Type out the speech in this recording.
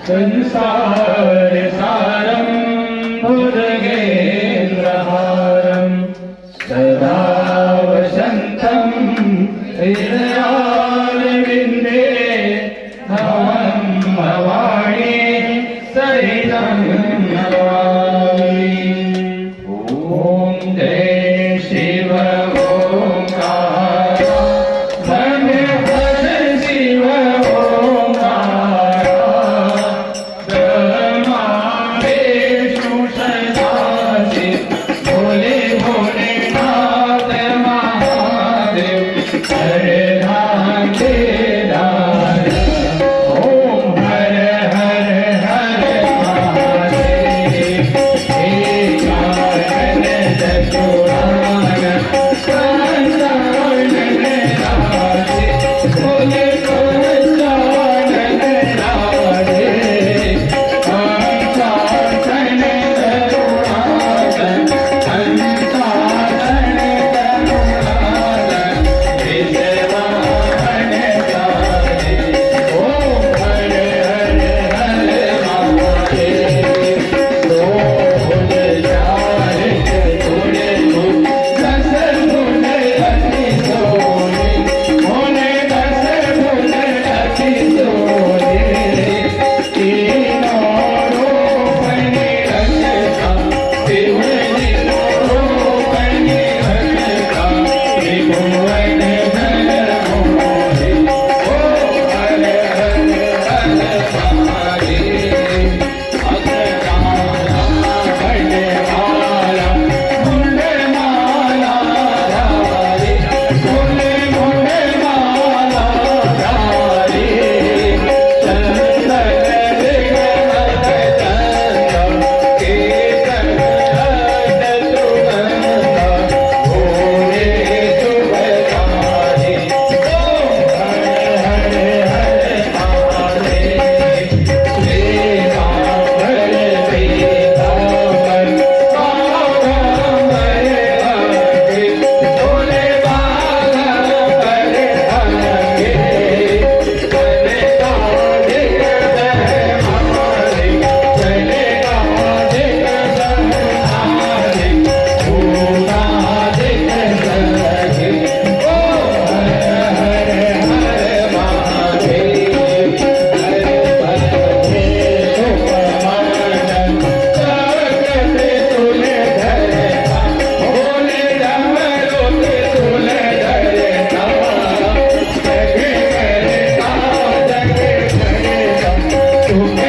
संसार सारं भुजगेन्द्रहारं सदा वसन्तं हृदयारविन्दे भवं भवानी सहितं नमामि। ॐ जय शिव ओंकार मन हर शिव ओंकार ब्रह्मा विष्णु सदाशिव भोले भोलेनाथ महादेव हर धारे धार। ओम हर हर हर महादेव एकानन चतुरानन पंचानन राधे भोले पंचानन राधे पंचानन तरुणानन पंचानन तरुणानन विद्यवान राधे। ओम हर हर हर महादेव दो भुज चार चतुर भुज दस भुज अति सोने मोने दस भुज अति सोने तीनों रूप निरंजन शिव रूप निरंजन त्रिभुवन धर मोहे। ओम हर हर हर महादेव अग्रगाला गणमाला मुंडमाला धारे भोले मुंडमाला धारे चंदन विघ्नहर चंदन केसर सुगंध भोले शुभकारी। ओम हर हर हर महादेव श्रीरामर पीताम्बर बाघंबर अगे भोले बाघंबर अगे चलेगा दिग हमारे चलेगा दिग सहारे भूला दिग सहे। ओम हर हर हर महादेव हर पद सुपमानन जगत तुले धरता भोले डमरुक तुले धरता जग करता जग करता तुम्हें